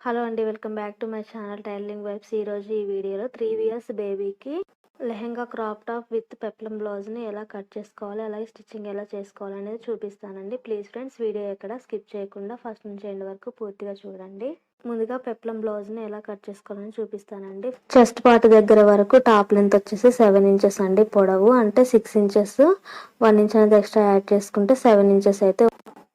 Hello అండి, welcome back to my channel tailoring vibes. ఈరోజు ఈ వీడియోలో 3 ఇయర్స్ బేబీకి lehenga crop top with peplum బ్లౌజ్ని ఎలా కట్ చేసుకోవాలి, అలాగే స్టిచ్చింగ్ ఎలా చేసుకోవాలి అనేది చూపిస్తానండి. ప్లీజ్ ఫ్రెండ్స్, వీడియో ఎక్కడ స్కిప్ చేయకుండా ఫస్ట్ నుంచి ఎండ్ వరకు పూర్తిగా చూడండి. ముందుగా పెప్లం బ్లౌజ్ని ఎలా కట్ చేసుకోవాలని చూపిస్తానండి. చెస్ట్ పార్ట్ దగ్గర వరకు టాప్ లెంత్ వచ్చేసి 7 ఇంచెస్ అండి. పొడవు అంటే 6 ఇంచెస్, 1 ఇంచ్ అనేది ఎక్స్ట్రా యాడ్ చేసుకుంటే 7 ఇంచెస్ అయితే.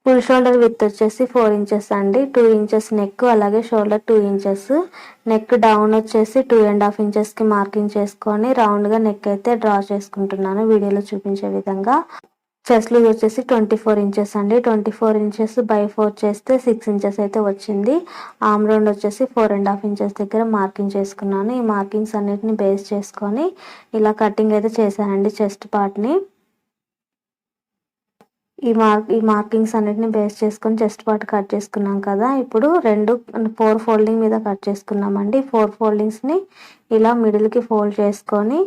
ఫుల్ షోల్డర్ విత్ వచ్చేసి 4 ఇంచెస్ అండి. 2 ఇంచెస్ నెక్, అలాగే షోల్డర్ 2 ఇంచెస్. నెక్ డౌన్ వచ్చేసి 2.5 ఇంచెస్కి మార్కింగ్ చేసుకొని రౌండ్గా నెక్ అయితే డ్రా చేసుకుంటున్నాను వీడియోలో చూపించే విధంగా. చెస్ట్ లూజ్ వచ్చేసి 24 ఇంచెస్ అండి. 24 ఇంచెస్ బై 4 చేస్తే 6 ఇంచెస్ అయితే వచ్చింది. ఆమ్ రౌండ్ వచ్చేసి 4.5 ఇంచెస్ దగ్గర మార్కింగ్ చేసుకున్నాను. ఈ మార్కింగ్స్ అన్నిటిని బేస్ చేసుకొని ఇలా కటింగ్ అయితే చేశానండి చెస్ట్ పార్ట్ని. ఈ మార్కింగ్స్ అన్నిటిని బేస్ చేసుకొని చెస్ట్ పార్ట్ కట్ చేసుకున్నాం కదా. ఇప్పుడు 4 ఫోల్డింగ్ మీద కట్ చేసుకున్నామండి. 4 ఫోల్డింగ్స్ని ఇలా మిడిల్కి ఫోల్డ్ చేసుకొని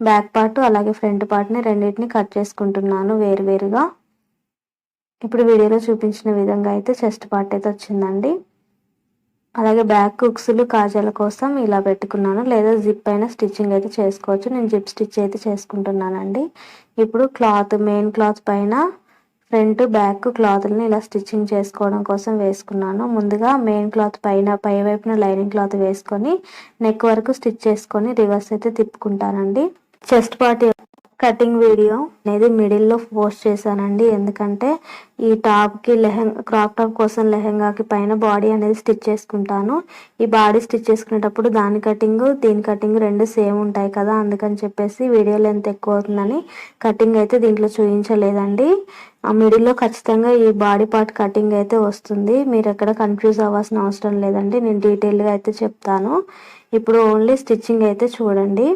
బ్యాక్ పార్ట్ అలాగే ఫ్రంట్ పార్ట్ని రెండింటిని కట్ చేసుకుంటున్నాను వేరువేరుగా. ఇప్పుడు వీడియోలో చూపించిన విధంగా అయితే చెస్ట్ పార్ట్ అయితే వచ్చిందండి. అలాగే బ్యాక్ హుక్స్లు కాజాల కోసం ఇలా పెట్టుకున్నాను, లేదా జిప్ అయినా స్టిచ్చింగ్ అయితే చేసుకోవచ్చు. నేను జిప్ స్టిచ్ అయితే చేసుకుంటున్నానండి. ఇప్పుడు మెయిన్ క్లాత్ పైన ఫ్రంట్ బ్యాక్ క్లాత్ని ఇలా స్టిచ్చింగ్ చేసుకోవడం కోసం వేసుకున్నాను. ముందుగా మెయిన్ క్లాత్ పై వైపున లైనింగ్ క్లాత్ వేసుకొని నెక్ వరకు స్టిచ్ చేసుకొని రివర్స్ అయితే తిప్పుకుంటానండి. చెస్ట్ పార్ట్ కటింగ్ వీడియో అనేది మిడిల్లో పోస్ట్ చేశానండి, ఎందుకంటే ఈ టాప్కి క్రాప్ టాప్ కోసం లెహెంగాకి పైన బాడీ అనేది స్టిచ్ చేసుకుంటాను. ఈ బాడీ స్టిచ్ చేసుకునేటప్పుడు దీని కటింగ్ రెండు సేమ్ ఉంటాయి కదా, అందుకని చెప్పేసి వీడియో లెంత్ ఎక్కువ అవుతుందని కటింగ్ అయితే దీంట్లో చూపించలేదండి. ఆ మిడిల్లో ఖచ్చితంగా ఈ బాడీ పార్ట్ కటింగ్ అయితే వస్తుంది. మీరు ఎక్కడ కన్ఫ్యూజ్ అవ్వాల్సిన అవసరం లేదండి, నేను డీటెయిల్గా అయితే చెప్తాను. ఇప్పుడు ఓన్లీ స్టిచ్చింగ్ అయితే చూడండి.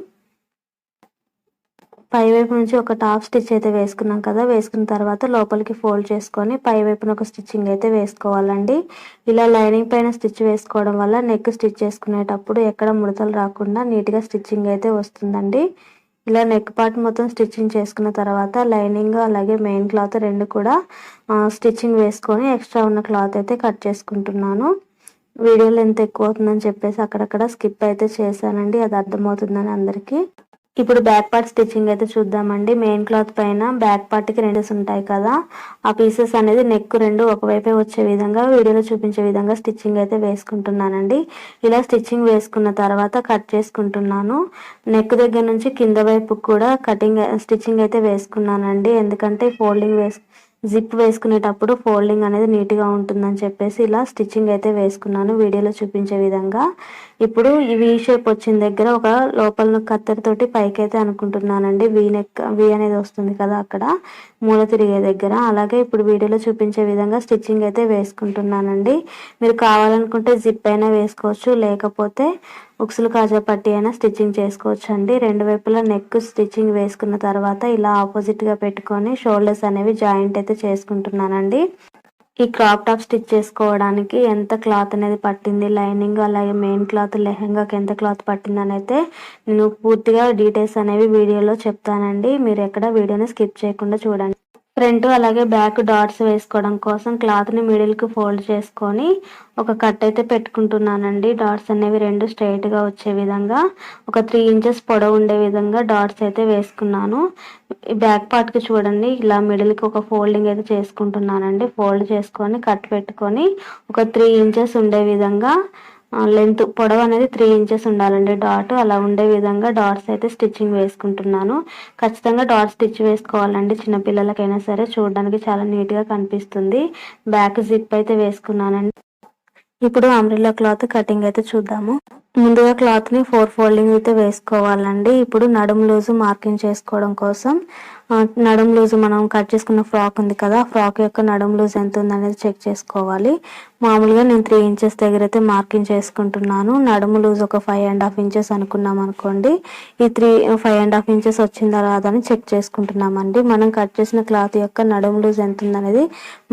పై వైపు నుంచి ఒక టాప్ స్టిచ్ అయితే వేసుకున్నాం కదా. వేసుకున్న తర్వాత లోపలికి ఫోల్డ్ చేసుకొని పై వైపున ఒక స్టిచ్చింగ్ అయితే వేసుకోవాలండి. ఇలా లైనింగ్ పైన స్టిచ్ వేసుకోవడం వల్ల నెక్ స్టిచ్ చేసుకునేటప్పుడు ఎక్కడ ముడతలు రాకుండా నీట్గా స్టిచ్చింగ్ అయితే వస్తుందండి. ఇలా నెక్ పార్ట్ మొత్తం స్టిచ్చింగ్ చేసుకున్న తర్వాత లైనింగ్ అలాగే మెయిన్ క్లాత్ రెండు కూడా స్టిచ్చింగ్ వేసుకొని ఎక్స్ట్రా ఉన్న క్లాత్ అయితే కట్ చేసుకుంటున్నాను. వీడియో లెంత్ ఎక్కువ అవుతుందని చెప్పేసి అక్కడక్కడ స్కిప్ అయితే చేశానండి, అది అర్థమవుతుందని అందరికీ. ఇప్పుడు బ్యాక్ పార్ట్ స్టిచ్చింగ్ అయితే చూద్దామండి. మెయిన్ క్లాత్ పైన బ్యాక్ పార్ట్కి 2 ఉంటాయి కదా, ఆ పీసెస్ అనేది నెక్ 2 ఒకవైపే వచ్చే విధంగా వీడియోలో చూపించే విధంగా స్టిచ్చింగ్ అయితే వేసుకుంటున్నానండి. ఇలా స్టిచ్చింగ్ వేసుకున్న తర్వాత కట్ చేసుకుంటున్నాను. నెక్ దగ్గర నుంచి కింద వైపు కూడా స్టిచ్చింగ్ అయితే వేసుకున్నానండి, ఎందుకంటే జిప్ వేసుకునేటప్పుడు ఫోల్డింగ్ అనేది నీట్గా ఉంటుందని చెప్పేసి ఇలా స్టిచ్చింగ్ అయితే వేసుకున్నాను వీడియోలో చూపించే విధంగా. ఇప్పుడు ఈ వీ షేప్ వచ్చిన దగ్గర ఒక లోపల కత్తెరతోటి పైకి అయితే అనుకుంటున్నానండి. వి అనేది వస్తుంది కదా అక్కడ మూల తిరిగే దగ్గర. అలాగే ఇప్పుడు వీడియోలో చూపించే విధంగా స్టిచ్చింగ్ అయితే వేసుకుంటున్నానండి. మీరు కావాలనుకుంటే జిప్ అయినా వేసుకోవచ్చు, లేకపోతే ఉక్సులు కాజా పట్టి అయినా స్టిచ్చింగ్ చేసుకోవచ్చు అండి. రెండు వైపులా నెక్ స్టిచ్చింగ్ వేసుకున్న తర్వాత ఇలా ఆపోజిట్గా పెట్టుకొని షోల్డర్స్ అనేవి జాయింట్ అయితే చేసుకుంటున్నానండి. ఈ క్రాప్ టాప్ స్టిచ్ చేసుకోవడానికి ఎంత క్లాత్ అనేది పట్టింది, లైనింగ్ అలాగే మెయిన్ క్లాత్ లెహెంగాకి ఎంత క్లాత్ పట్టింది అని అయితే నేను పూర్తిగా డీటెయిల్స్ అనేవి వీడియోలో చెప్తానండి. మీరు ఎక్కడ వీడియోని స్కిప్ చేయకుండా చూడండి. ఫ్రంట్ అలాగే బ్యాక్ డాట్స్ వేసుకోవడం కోసం క్లాత్ని మిడిల్కి ఫోల్డ్ చేసుకొని ఒక కట్ అయితే పెట్టుకుంటున్నానండి. డాట్స్ అనేవి 2 స్ట్రైట్గా వచ్చే విధంగా ఒక 3 ఇంచెస్ పొడవు ఉండే విధంగా డాట్స్ అయితే వేసుకున్నాను. ఈ బ్యాక్ పార్ట్కి చూడండి, ఇలా మిడిల్కి ఒక ఫోల్డింగ్ అయితే చేసుకుంటున్నానండి. ఫోల్డ్ చేసుకొని కట్ పెట్టుకొని ఒక 3 ఇంచెస్ ఉండే విధంగా లెంత్ పొడవు అనేది 3 ఇంచెస్ ఉండాలండి డాట్. అలా ఉండే విధంగా డాట్స్ అయితే స్టిచ్చింగ్ వేసుకుంటున్నాను. ఖచ్చితంగా డాట్ స్టిచ్ వేసుకోవాలండి, చిన్నపిల్లలకైనా సరే చూడడానికి చాలా నీట్గా కనిపిస్తుంది. బ్యాక్ జిప్ అయితే వేసుకున్నానండి. ఇప్పుడు అంబ్రెల్లా క్లాత్ కటింగ్ అయితే చూద్దాము. ముందుగా క్లాత్ని 4 ఫోల్డింగ్ అయితే వేసుకోవాలండి. ఇప్పుడు నడుము లూజు మార్కింగ్ చేసుకోవడం కోసం నడుము లూజు మనం కట్ చేసుకున్న ఫ్రాక్ ఉంది కదా, ఫ్రాక్ యొక్క నడుము లూజ్ ఎంత ఉందనేది చెక్ చేసుకోవాలి. మామూలుగా నేను 3 ఇంచెస్ దగ్గర అయితే మార్కింగ్ చేసుకుంటున్నాను. నడుము లూజ్ ఒక 5.5 ఇంచెస్ అనుకున్నాం అనుకోండి. ఈ 5.5 ఇంచెస్ వచ్చిందా రాదని చెక్ చేసుకుంటున్నామండి. మనం కట్ చేసిన క్లాత్ యొక్క నడుము లూజ్ ఎంత ఉందనేది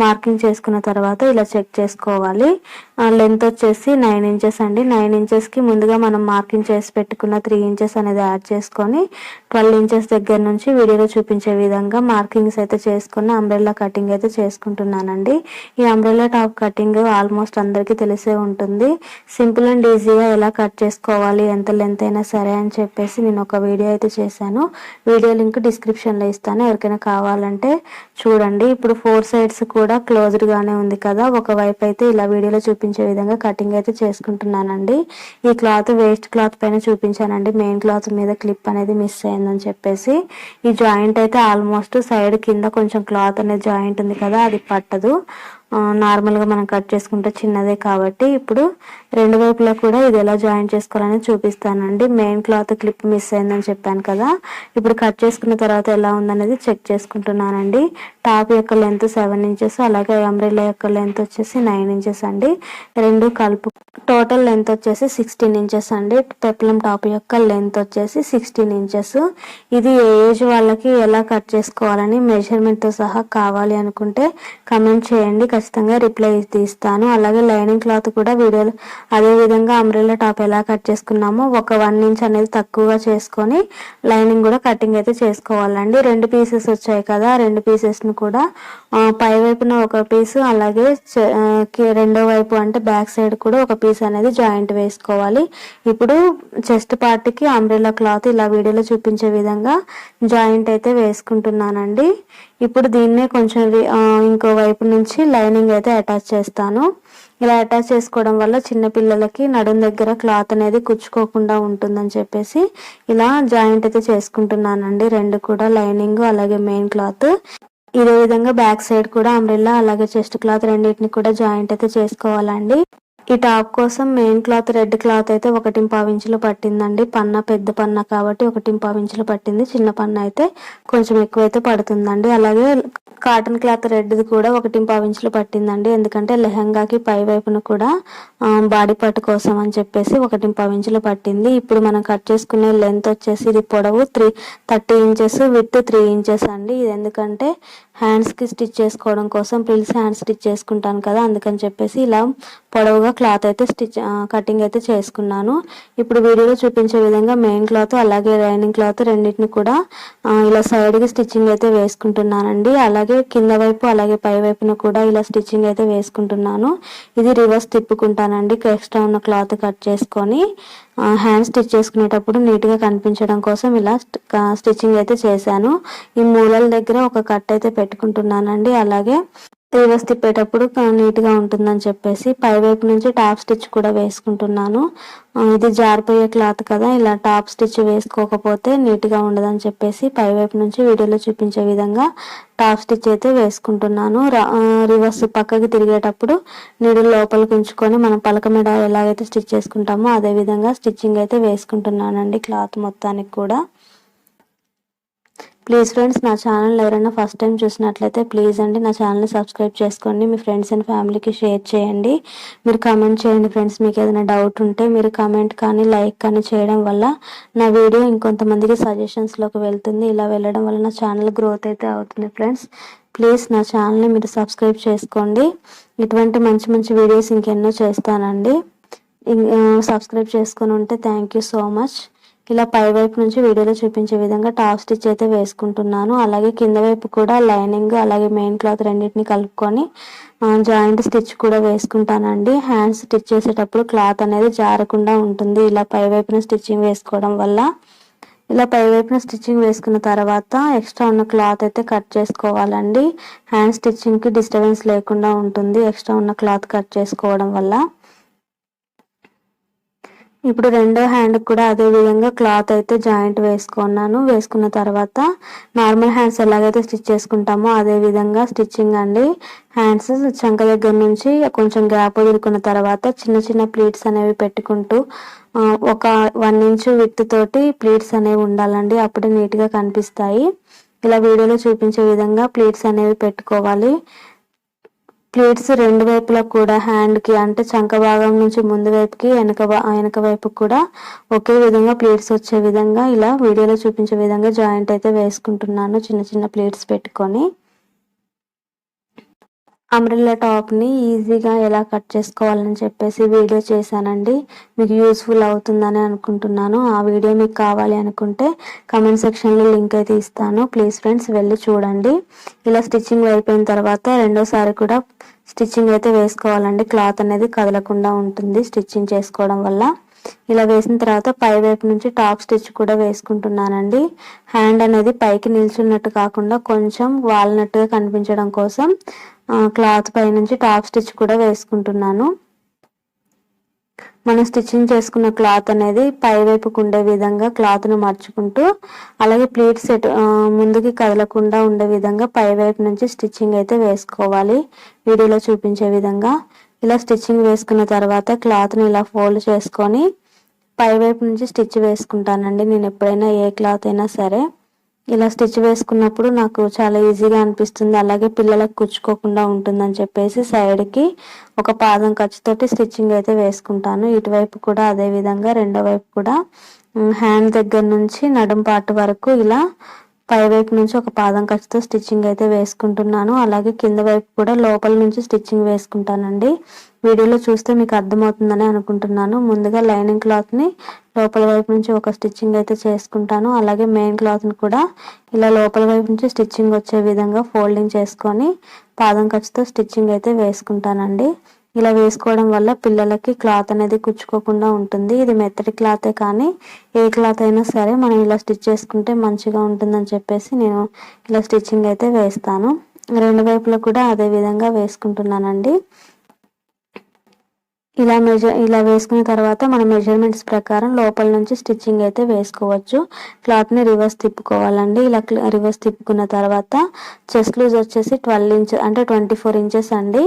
మార్కింగ్ చేసుకున్న తర్వాత ఇలా చెక్ చేసుకోవాలి. లెంత్ వచ్చేసి 9 ఇంచెస్ అండి. 9 ఇంచెస్కి ముందుగా మనం మార్కింగ్ చేసి పెట్టుకున్న 3 ఇంచెస్ అనేది యాడ్ చేసుకొని 12 ఇంచెస్ దగ్గర నుంచి వీడియోలో చూపించే చూపించే విధంగా మార్కింగ్స్ అయితే చేసుకుని అంబ్రెల్లా కటింగ్ అయితే చేసుకుంటున్నానండి. ఈ అంబ్రెల్లా టాప్ కటింగ్ ఆల్మోస్ట్ అందరికీ తెలిసే ఉంటుంది. సింపుల్ అండ్ ఈజీగా ఎలా కట్ చేసుకోవాలి, ఎంత లెంత్ అయినా సరే అని చెప్పేసి నేను ఒక వీడియో అయితే చేశాను. వీడియో లింక్ డిస్క్రిప్షన్లో ఇస్తాను, ఎవరికైనా కావాలంటే చూడండి. ఇప్పుడు 4 సైడ్స్ కూడా క్లోజ్డ్ గానే ఉంది కదా, ఒకవైపు అయితే ఇలా వీడియోలో చూపించే విధంగా కటింగ్ అయితే చేసుకుంటున్నానండి. ఈ క్లాత్ వేస్ట్ క్లాత్ పైన చూపించానండి, మెయిన్ క్లాత్ మీద క్లిప్ అనేది మిస్ అయిందని చెప్పేసి. ఈ జాయింట్ అయితే ఆల్మోస్ట్ సైడ్ కింద కొంచెం క్లాత్ అనేది జాయింట్ ఉంది కదా, అది పట్టదు. నార్మల్గా మనం కట్ చేసుకుంటే చిన్నదే కాబట్టి ఇప్పుడు రెండు వైపులా కూడా ఇది ఎలా జాయిన్ చేసుకోవాలని చూపిస్తానండి. మెయిన్ క్లాత్ క్లిప్ మిస్ అయిందని చెప్పాను కదా, ఇప్పుడు కట్ చేసుకున్న తర్వాత ఎలా ఉందనేది చెక్ చేసుకుంటున్నానండి. టాప్ యొక్క లెంత్ 7 ఇంచెస్, అలాగే అంబ్రెల్లా యొక్క లెంత్ వచ్చేసి 9 ఇంచెస్ అండి. రెండు కలుపు టోటల్ లెంత్ వచ్చేసి 16 ఇంచెస్ అండి. పెప్లం టాప్ యొక్క లెంత్ వచ్చేసి 16 ఇంచెస్. ఇది ఏ ఏజ్ వాళ్ళకి ఎలా కట్ చేసుకోవాలని మెజర్మెంట్తో సహా కావాలి అనుకుంటే కమెంట్ చేయండి, ఖచ్చితంగా రిప్లై ఇస్తాను. అలాగే లైనింగ్ క్లాత్ కూడా వీడియోలో అదే విధంగా అంబ్రెల్లా టాప్ ఎలా కట్ చేసుకున్నామో ఒక 1 ఇంచ్ అనేది తక్కువగా చేసుకొని లైనింగ్ కూడా కటింగ్ అయితే చేసుకోవాలండి. 2 పీసెస్ వచ్చాయి కదా, 2 పీసెస్ను కూడా పై వైపున ఒక పీసు, అలాగే రెండో వైపు అంటే బ్యాక్ సైడ్ కూడా ఒక పీస్ అనేది జాయింట్ వేసుకోవాలి. ఇప్పుడు చెస్ట్ పార్ట్కి అంబ్రెల్లా క్లాత్ ఇలా వీడియోలో చూపించే విధంగా జాయింట్ అయితే వేసుకుంటున్నానండి. ఇప్పుడు దీన్నే కొంచెం ఇంకో వైపు నుంచి లైనింగ్ అయితే అటాచ్ చేస్తాను. ఇలా అటాచ్ చేసుకోవడం వల్ల చిన్నపిల్లలకి నడుం దగ్గర క్లాత్ అనేది కుచ్చుకోకుండా ఉంటుందని చెప్పేసి ఇలా జాయింట్ అయితే చేసుకుంటున్నానండి. రెండు కూడా లైనింగ్ అలాగే మెయిన్ క్లాత్. ఇదే విధంగా బ్యాక్ సైడ్ కూడా అంబ్రెల్లా అలాగే చెస్ట్ క్లాత్ రెండింటిని కూడా జాయింట్ అయితే చేసుకోవాలండి. ఈ టాప్ కోసం మెయిన్ క్లాత్ రెడ్ క్లాత్ అయితే 1.25 ఇంచులు పట్టిందండి. పన్నా పెద్ద పన్నా కాబట్టి 1.25 ఇంచులు పట్టింది, చిన్న పన్నా అయితే కొంచెం ఎక్కువైతే పడుతుందండి. అలాగే కాటన్ క్లాత్ రెడ్ది కూడా 1.25 ఇంచులు పట్టిందండి, ఎందుకంటే లెహంగాకి పై వైపున కూడా బాడీ పార్ట్ కోసం అని చెప్పేసి 1.25 ఇంచులు పట్టింది. ఇప్పుడు మనం కట్ చేసుకునే లెంత్ వచ్చేసి ఇది పొడవు 30 ఇంచెస్, విత్ 3 ఇంచెస్ అండి. ఇది ఎందుకంటే హ్యాండ్స్కి స్టిచ్ చేసుకోవడం కోసం, ప్రిల్స్ హ్యాండ్స్ స్టిచ్ చేసుకుంటాను కదా, అందుకని చెప్పేసి ఇలా పొడవుగా క్లాత్ అయితే కటింగ్ అయితే చేసుకున్నాను. ఇప్పుడు వీడియోలో చూపించే విధంగా మెయిన్ క్లాత్ అలాగే లైనింగ్ క్లాత్ రెండింటిని కూడా ఇలా సైడ్కి స్టిచ్చింగ్ అయితే వేసుకుంటున్నానండి. అలాగే కింద వైపు అలాగే పై వైపున కూడా ఇలా స్టిచ్చింగ్ అయితే వేసుకుంటున్నాను. ఇది రివర్స్ తిప్పుకుంటానండి, ఎక్స్ట్రా ఉన్న క్లాత్ కట్ చేసుకొని హ్యాండ్ స్టిచ్ చేసుకునేటప్పుడు నీట్గా కనిపించడం కోసం ఇలా స్టిచ్చింగ్ అయితే చేశాను. ఈ మూలల దగ్గర ఒక కట్ అయితే పెట్టుకుంటున్నానండి. అలాగే రివర్స్ తిప్పేటప్పుడు నీట్గా ఉంటుందని చెప్పేసి పై వైపు నుంచి టాప్ స్టిచ్ కూడా వేసుకుంటున్నాను. ఇది జారిపోయే క్లాత్ కదా, ఇలా టాప్ స్టిచ్ వేసుకోకపోతే నీట్గా ఉండదని చెప్పేసి పై వైపు నుంచి వీడియోలో చూపించే విధంగా టాప్ స్టిచ్ అయితే వేసుకుంటున్నాను. రివర్స్ పక్కకి తిరిగేటప్పుడు నీడిల్ లోపలికి ఉంచుకొని మనం పలక మీద ఎలాగైతే స్టిచ్ చేసుకుంటామో అదే విధంగా స్టిచ్చింగ్ అయితే వేసుకుంటున్నానండి క్లాత్ మొత్తానికి కూడా. ప్లీజ్ ఫ్రెండ్స్, నా ఛానల్ ఎవరైనా ఫస్ట్ టైం చూసినట్లయితే ప్లీజ్ అండి నా ఛానల్ని సబ్స్క్రైబ్ చేసుకోండి, మీ ఫ్రెండ్స్ అండ్ ఫ్యామిలీకి షేర్ చేయండి. మీరు కామెంట్ చేయండి ఫ్రెండ్స్, మీకు ఏదైనా డౌట్ ఉంటే మీరు కామెంట్ కానీ లైక్ కానీ చేయడం వల్ల నా వీడియో ఇంకొంతమందికి సజెషన్స్లోకి వెళ్తుంది. ఇలా వెళ్ళడం వల్ల నా ఛానల్ గ్రోత్ అయితే అవుతుంది ఫ్రెండ్స్. ప్లీజ్ నా ఛానల్ని మీరు సబ్స్క్రైబ్ చేసుకోండి. ఇటువంటి మంచి మంచి వీడియోస్ ఇంకెన్నో చేస్తానండి. సబ్స్క్రైబ్ చేసుకొని ఉంటే థ్యాంక్ యూ సో మచ్. ఇలా పై వైపు నుంచి వీడియోలో చూపించే విధంగా టాప్ స్టిచ్ అయితే వేసుకుంటున్నాను. అలాగే కింద వైపు కూడా లైనింగ్ అలాగే మెయిన్ క్లాత్ రెండింటిని కలుపుకొని జాయింట్ స్టిచ్ కూడా వేసుకుంటానండి. హ్యాండ్స్ స్టిచ్ చేసేటప్పుడు క్లాత్ అనేది జారకుండా ఉంటుంది ఇలా పై వైపున స్టిచ్చింగ్ వేసుకోవడం వల్ల. ఇలా పై వైపున స్టిచ్చింగ్ వేసుకున్న తర్వాత ఎక్స్ట్రా ఉన్న క్లాత్ అయితే కట్ చేసుకోవాలండి. హ్యాండ్ స్టిచ్చింగ్కి డిస్టర్బెన్స్ లేకుండా ఉంటుంది ఎక్స్ట్రా ఉన్న క్లాత్ కట్ చేసుకోవడం వల్ల. ఇప్పుడు రెండో హ్యాండ్ కూడా అదే విధంగా క్లాత్ అయితే జాయింట్ వేసుకున్నాను. వేసుకున్న తర్వాత నార్మల్ హ్యాండ్స్ ఎలాగైతే స్టిచ్ చేసుకుంటామో అదే విధంగా స్టిచ్చింగ్ అండి. హ్యాండ్స్ చంక దగ్గర నుంచి కొంచెం గ్యాప్ వదులుకున్న తర్వాత చిన్న చిన్న ప్లీట్స్ అనేవి పెట్టుకుంటూ ఒక 1 ఇంచ్ విత్ తోటి ప్లీట్స్ అనేవి ఉండాలండి, అప్పుడే నీట్గా కనిపిస్తాయి. ఇలా వీడియోలో చూపించే విధంగా ప్లీట్స్ అనేవి పెట్టుకోవాలి. ప్లీట్స్ రెండు వైపులా కూడా హ్యాండ్కి అంటే చంక భాగం నుంచి ముందు వైపుకి వెనక వైపు కూడా ఒకే విధంగా ప్లీట్స్ వచ్చే విధంగా ఇలా వీడియోలో చూపించే విధంగా జాయింట్ అయితే వేసుకుంటున్నాను చిన్న చిన్న ప్లీట్స్ పెట్టుకొని. అంబ్రెల్లా టాప్ని ఈజీగా ఎలా కట్ చేసుకోవాలని చెప్పేసి వీడియో చేశానండి. మీకు యూస్ఫుల్ అవుతుందని అనుకుంటున్నాను. ఆ వీడియో మీకు కావాలి అనుకుంటే కమెంట్ సెక్షన్లో లింక్ అయితే ఇస్తాను. ప్లీజ్ ఫ్రెండ్స్ వెళ్ళి చూడండి. ఇలా స్టిచ్చింగ్ అయిపోయిన తర్వాత రెండోసారి కూడా స్టిచ్చింగ్ అయితే వేసుకోవాలండి. క్లాత్ అనేది కదలకుండా ఉంటుంది స్టిచ్చింగ్ చేసుకోవడం వల్ల. ఇలా వేసిన తర్వాత పై వైపు నుంచి టాప్ స్టిచ్ కూడా వేసుకుంటున్నానండి. హ్యాండ్ అనేది పైకి నిల్చున్నట్టు కాకుండా కొంచెం వాలినట్టుగా కనిపించడం కోసం క్లాత్ పై నుంచి టాప్ స్టిచ్ కూడా వేసుకుంటున్నాను. మనం స్టిచ్చింగ్ చేసుకున్న క్లాత్ అనేది పై వైపుకు ఉండే విధంగా క్లాత్ను మర్చుకుంటూ, అలాగే ప్లీట్ సెట్ ముందుకి కదలకుండా ఉండే విధంగా పై వైపు నుంచి స్టిచ్చింగ్ అయితే వేసుకోవాలి. వీడియోలో చూపించే విధంగా ఇలా స్టిచ్చింగ్ వేసుకున్న తర్వాత క్లాత్ని ఇలా ఫోల్డ్ చేసుకొని పై వైపు నుంచి స్టిచ్ వేసుకుంటానండి. నేను ఎప్పుడైనా ఏ క్లాత్ అయినా సరే ఇలా స్టిచ్ వేసుకున్నప్పుడు నాకు చాలా ఈజీగా అనిపిస్తుంది. అలాగే పిల్లలకు కుచ్చుకోకుండా ఉంటుందని చెప్పేసి సైడ్కి ఒక పాదం ఖర్చుతోటి స్టిచ్చింగ్ అయితే వేసుకుంటాను. ఇటువైపు కూడా అదే విధంగా రెండో వైపు కూడా హ్యాండ్ దగ్గర నుంచి నడుం పార్ట్ వరకు ఇలా పై వైపు నుంచి ఒక పాదం ఖర్చుతో స్టిచ్చింగ్ అయితే వేసుకుంటున్నాను. అలాగే కింద వైపు కూడా లోపల నుంచి స్టిచ్చింగ్ వేసుకుంటానండి. వీడియోలో చూస్తే మీకు అర్థమవుతుందని అనుకుంటున్నాను. ముందుగా లైనింగ్ క్లాత్ని లోపల వైపు నుంచి ఒక స్టిచ్చింగ్ అయితే చేసుకుంటాను. అలాగే మెయిన్ క్లాత్ని కూడా ఇలా లోపల వైపు నుంచి స్టిచ్చింగ్ వచ్చే విధంగా ఫోల్డింగ్ చేసుకొని పాదం ఖర్చుతో స్టిచ్చింగ్ అయితే వేసుకుంటానండి. ఇలా వేసుకోవడం వల్ల పిల్లలకి క్లాత్ అనేది కుచ్చుకోకుండా ఉంటుంది. ఇది మెత్తటి క్లాతే కానీ ఏ క్లాత్ అయినా సరే మనం ఇలా స్టిచ్ చేసుకుంటే మంచిగా ఉంటుందని చెప్పేసి నేను ఇలా స్టిచ్చింగ్ అయితే వేస్తాను. రెండు వైపులా కూడా అదే విధంగా వేసుకుంటున్నానండి. ఇలా వేసుకున్న తర్వాత మన మెజర్మెంట్స్ ప్రకారం లోపల నుంచి స్టిచ్చింగ్ అయితే వేసుకోవచ్చు. క్లాత్ని రివర్స్ తిప్పుకోవాలండి. ఇలా రివర్స్ తిప్పుకున్న తర్వాత చెస్ట్ లూజ్ వచ్చేసి 12 ఇంచెస్ అంటే 24 ఇంచెస్ అండి.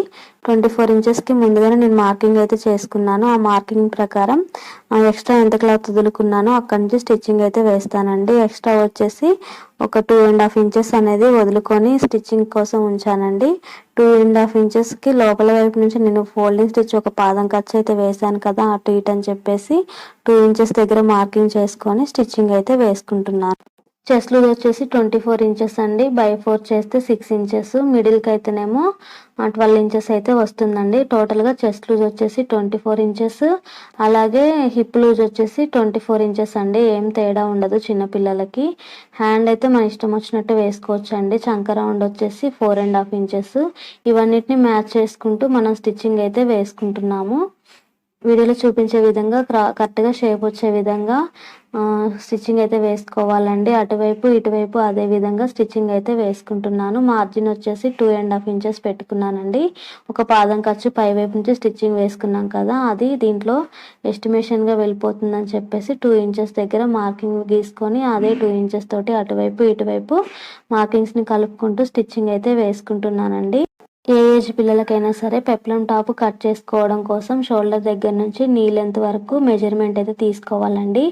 24 ఇంచెస్కి ముందుగానే నేను మార్కింగ్ అయితే చేసుకున్నాను. ఆ మార్కింగ్ ప్రకారం ఎక్స్ట్రా ఎంత క్లాత్ వదులుకున్నానో అక్కడి నుంచి స్టిచ్చింగ్ అయితే వేస్తానండి. ఎక్స్ట్రా వచ్చేసి ఒక 2.5 ఇంచెస్ అనేది వదులుకొని స్టిచ్చింగ్ కోసం ఉంచానండి. 2.5 ఇంచెస్కి లోపల వైపు నుంచి నేను ఫోల్డింగ్ స్టిచ్ ఒక పాదం ఖర్చు అయితే వేసాను కదా, అటు ఇటు అని చెప్పేసి 2 ఇంచెస్ దగ్గర మార్కింగ్ చేసుకొని స్టిచ్చింగ్ అయితే వేసుకుంటున్నాను. చెస్ట్ లూజ్ వచ్చేసి 24 ఇంచెస్ అండి. బై 4 చేస్తే 6 ఇంచెస్, మిడిల్కి అయితేనేమో 12 ఇంచెస్ అయితే వస్తుందండి. టోటల్గా చెస్ట్ లూజ్ వచ్చేసి 24 ఇంచెస్, అలాగే హిప్ లూజ్ వచ్చేసి 24 ఇంచెస్ అండి. ఏం తేడా ఉండదు చిన్నపిల్లలకి. హ్యాండ్ అయితే మన ఇష్టం వచ్చినట్టు వేసుకోవచ్చు అండి. చంక రౌండ్ వచ్చేసి 4.5 ఇంచెస్. ఇవన్నిటిని మ్యాచ్ చేసుకుంటూ మనం స్టిచ్చింగ్ అయితే వేసుకుంటున్నాము. వీడియోలో చూపించే విధంగా కరెక్ట్గా షేప్ వచ్చే విధంగా స్టిచ్చింగ్ అయితే వేసుకోవాలండి. అటువైపు ఇటువైపు అదే విధంగా స్టిచ్చింగ్ అయితే వేసుకుంటున్నాను. మార్జిన్ వచ్చేసి 2.5 ఇంచెస్ పెట్టుకున్నానండి. ఒక పాదం ఖర్చు పై వైపు నుంచి స్టిచ్చింగ్ వేసుకున్నాం కదా, అది దీంట్లో ఎస్టిమేషన్గా వెళ్ళిపోతుందని చెప్పేసి 2 ఇంచెస్ దగ్గర మార్కింగ్ గీసుకొని అదే 2 ఇంచెస్ తోటి అటువైపు ఇటువైపు మార్కింగ్స్ని కలుపుకుంటూ స్టిచ్చింగ్ అయితే వేసుకుంటున్నానండి. ఏ ఏజ్ పిల్లలకైనా సరే పెప్లం టాప్ కట్ చేసుకోవడం కోసం షోల్డర్ దగ్గర నుంచి నీ లెంత్ వరకు మెజర్మెంట్ అయితే తీసుకోవాలండి.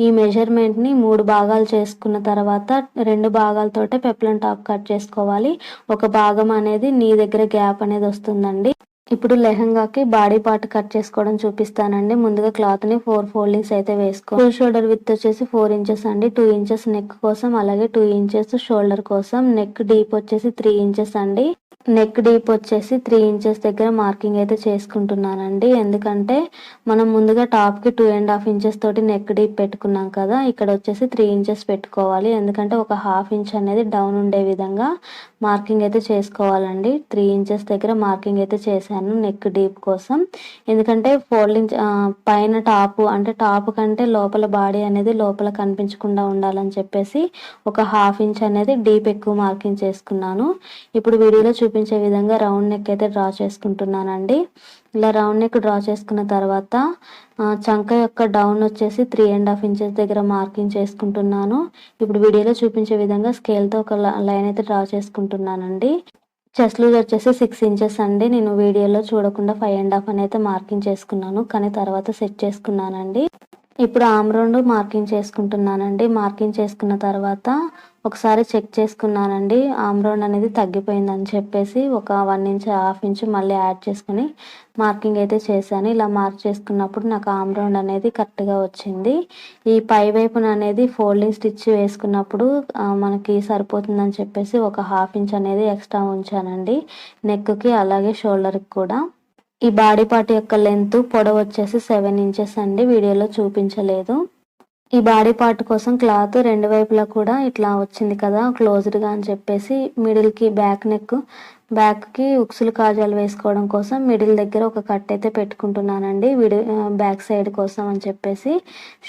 ఈ మెజర్మెంట్ని 3 భాగాలు చేసుకున్న తర్వాత 2 భాగాలతోటే పెప్లం టాప్ కట్ చేసుకోవాలి. ఒక భాగం అనేది నీ దగ్గర గ్యాప్ అనేది వస్తుందండి. ఇప్పుడు లెహంగాకి బాడీ పార్ట్ కట్ చేసుకోవడం చూపిస్తానండి. ముందుగా క్లాత్ని 4 ఫోల్డింగ్స్ అయితే వేసుకో. ఫుల్ షోల్డర్ విత్ వచ్చేసి 4 ఇంచెస్ అండి. 2 ఇంచెస్ నెక్ కోసం, అలాగే 2 ఇంచెస్ షోల్డర్ కోసం. నెక్ డీప్ వచ్చేసి 3 ఇంచెస్ అండి. నెక్ డీప్ వచ్చేసి 3 ఇంచెస్ దగ్గర మార్కింగ్ అయితే చేసుకుంటున్నానండి. ఎందుకంటే మనం ముందుగా టాప్కి 2.5 ఇంచెస్ తోటి నెక్ డీప్ పెట్టుకున్నాం కదా, ఇక్కడ వచ్చేసి 3 ఇంచెస్ పెట్టుకోవాలి. ఎందుకంటే ఒక 1/2 ఇంచ్ అనేది డౌన్ ఉండే విధంగా మార్కింగ్ అయితే చేసుకోవాలండి. 3 ఇంచెస్ దగ్గర మార్కింగ్ అయితే చేశాను నెక్ డీప్ కోసం. ఎందుకంటే ఫోల్డింగ్ పైన టాప్ అంటే టాప్ కంటే లోపల బాడీ అనేది లోపల కనిపించకుండా ఉండాలని చెప్పేసి ఒక 1/2 ఇంచ్ అనేది డీప్ ఎక్కువ మార్కింగ్ చేసుకున్నాను. ఇప్పుడు వీడియోలో చూపించే విధంగా రౌండ్ నెక్ అయితే డ్రా చేసుకుంటున్నానండి. ఇలా రౌండ్ నెక్ డ్రా చేసుకున్న తర్వాత చంక యొక్క డౌన్ వచ్చేసి 3.5 ఇంచెస్ దగ్గర మార్కింగ్ చేసుకుంటున్నాను. ఇప్పుడు వీడియోలో చూపించే విధంగా స్కేల్తో ఒక లైన్ అయితే డ్రా చేసుకుంటున్నానండి. చెస్ట్ లూజ్ వచ్చేసి 6 ఇంచెస్ అండి. నేను వీడియోలో చూడకుండా 5.5 అని అయితే మార్కింగ్ చేసుకున్నాను, కానీ తర్వాత సెట్ చేసుకున్నానండి. ఇప్పుడు ఆమ్ రౌండ్ మార్కింగ్ చేసుకుంటున్నానండి. మార్కింగ్ చేసుకున్న తర్వాత ఒకసారి చెక్ చేసుకున్నానండి. ఆమ్ రౌండ్ అనేది తగ్గిపోయిందని చెప్పేసి ఒక 1 ఇంచ్, హాఫ్ ఇంచ్ మళ్ళీ యాడ్ చేసుకుని మార్కింగ్ అయితే చేశాను. ఇలా మార్క్ చేసుకున్నప్పుడు నాకు ఆమ్ రౌండ్ అనేది కరెక్ట్గా వచ్చింది. ఈ పై వైపున అనేది ఫోల్డింగ్ స్టిచ్ వేసుకున్నప్పుడు మనకి సరిపోతుందని చెప్పేసి ఒక హాఫ్ ఇంచ్ అనేది ఎక్స్ట్రా ఉంచానండి నెక్కి, అలాగే షోల్డర్కి కూడా. ఈ బాడీ పార్ట్ యొక్క లెంత్ పొడవు వచ్చేసి 7 ఇంచెస్ అండి, వీడియోలో చూపించలేదు. ఈ బాడీ పార్ట్ కోసం క్లాత్ రెండు వైపులా కూడా ఇట్లా వచ్చింది కదా క్లోజ్డ్గా అని చెప్పేసి మిడిల్కి బ్యాక్కి ఉక్సులు కాజాలు వేసుకోవడం కోసం మిడిల్ దగ్గర ఒక కట్ అయితే పెట్టుకుంటున్నానండి బ్యాక్ సైడ్ కోసం అని చెప్పేసి.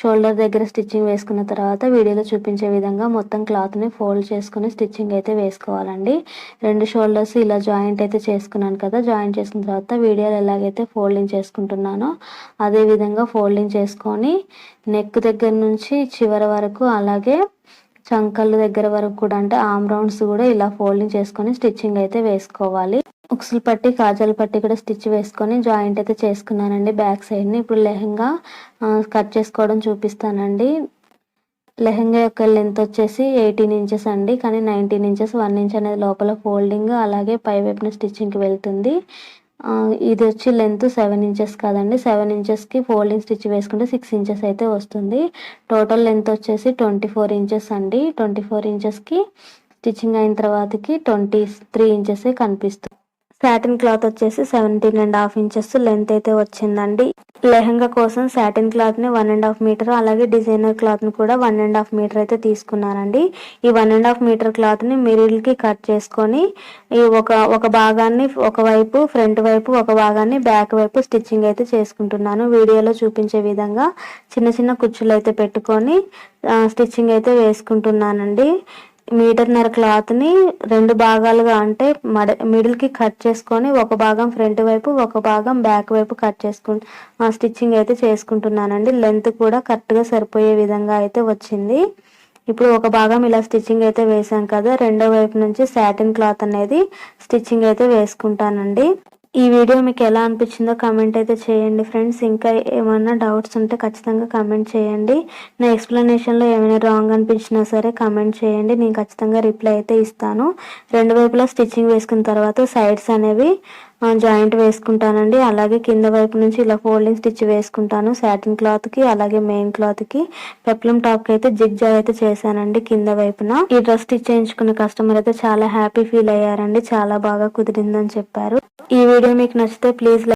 షోల్డర్ దగ్గర స్టిచ్చింగ్ వేసుకున్న తర్వాత వీడియోలో చూపించే విధంగా మొత్తం క్లాత్ని ఫోల్డ్ చేసుకుని స్టిచ్చింగ్ అయితే వేసుకోవాలండి. 2 షోల్డర్స్ ఇలా జాయింట్ అయితే చేసుకున్నాను కదా, జాయింట్ చేసుకున్న తర్వాత వీడియోలో ఎలాగైతే ఫోల్డింగ్ చేసుకుంటున్నానో అదే విధంగా ఫోల్డింగ్ చేసుకొని నెక్ దగ్గర నుంచి చివరి వరకు, అలాగే చంకళ్ళ దగ్గర వరకు కూడా, అంటే ఆమ్ రౌండ్స్ కూడా ఇలా ఫోల్డింగ్ చేసుకొని స్టిచ్చింగ్ అయితే వేసుకోవాలి. ఉక్సులు పట్టి, కాజాల పట్టి కూడా స్టిచ్ వేసుకొని జాయింట్ అయితే చేసుకున్నానండి బ్యాక్ సైడ్ని. ఇప్పుడు లెహంగా కట్ చేసుకోవడం చూపిస్తానండి. లెహంగా యొక్క లెంత్ వచ్చేసి 18 ఇంచెస్ అండి, కానీ 19 ఇంచెస్ 1 ఇంచ్ అనేది లోపల ఫోల్డింగ్, అలాగే పై వైపున స్టిచ్చింగ్కి వెళ్తుంది. ఇది వచ్చి లెంత్ 7 ఇంచెస్ కాదండి, 7 ఇంచెస్కి ఫోల్డింగ్ స్టిచ్ వేసుకుంటే 6 ఇంచెస్ అయితే వస్తుంది. టోటల్ లెంత్ వచ్చేసి 24 ఇంచెస్ అండి. 24 ఇంచెస్కి స్టిచ్చింగ్ అయిన తర్వాతకి 23 ఇంచెసే కనిపిస్తుంది. సాటిన్ క్లాత్ వచ్చేసి 17.5 ఇంచెస్ లెంత్ అయితే వచ్చిందండి. లెహంగా కోసం సాటిన్ క్లాత్ని 1.5 మీటర్, అలాగే డిజైనర్ క్లాత్ని కూడా 1.5 మీటర్ అయితే తీసుకున్నానండి. ఈ 1.5 మీటర్ క్లాత్ని మిడిల్కి కట్ చేసుకొని ఈ ఒక భాగాన్ని ఒకవైపు ఫ్రంట్ వైపు, ఒక భాగాన్ని బ్యాక్ వైపు స్టిచ్చింగ్ అయితే చేసుకుంటున్నాను. వీడియోలో చూపించే విధంగా చిన్న చిన్న కుచ్చులు అయితే పెట్టుకొని స్టిచ్చింగ్ అయితే వేసుకుంటున్నానండి. 1.5 మీటర్ క్లాత్ని 2 భాగాలుగా, అంటే మిడిల్కి కట్ చేసుకొని ఒక భాగం ఫ్రంట్ వైపు, ఒక భాగం బ్యాక్ వైపు కట్ చేసుకుంటూ స్టిచ్చింగ్ అయితే చేసుకుంటున్నానండి. లెంత్ కూడా కరెక్ట్గా సరిపోయే విధంగా అయితే వచ్చింది. ఇప్పుడు ఒక భాగం ఇలా స్టిచ్చింగ్ అయితే వేసాం కదా, రెండో వైపు నుంచి సాటిన్ క్లాత్ అనేది స్టిచ్చింగ్ అయితే వేసుకుంటానండి. ఈ వీడియో మీకు ఎలా అనిపించిందో కామెంట్ అయితే చేయండి ఫ్రెండ్స్. ఇంకా ఏమైనా డౌట్స్ ఉంటే ఖచ్చితంగా కామెంట్ చేయండి. నా ఎక్స్ప్లెనేషన్లో ఏమైనా రాంగ్ అనిపించినా సరే కామెంట్ చేయండి, నేను ఖచ్చితంగా రిప్లై అయితే ఇస్తాను. రెండు వైపులా స్టిచ్చింగ్ వేసుకున్న తర్వాత సైడ్స్ అనేవి జాయింట్ వేసుకుంటానండి. అలాగే కింద వైపు నుంచి ఇలా ఫోల్డింగ్ స్టిచ్ వేసుకుంటాను సాటిన్ క్లాత్కి, అలాగే మెయిన్ క్లాత్కి. పెప్లం టాప్కి అయితే జిగ్ జాగ్ అయితే చేశానండి కింద వైపున. ఈ డ్రెస్ స్టిచ్ చేయించుకున్న కస్టమర్ అయితే చాలా హ్యాపీ ఫీల్ అయ్యారండి, చాలా బాగా కుదిరిందని చెప్పారు. ఈ వీడియో మీకు నచ్చితే ప్లీజ్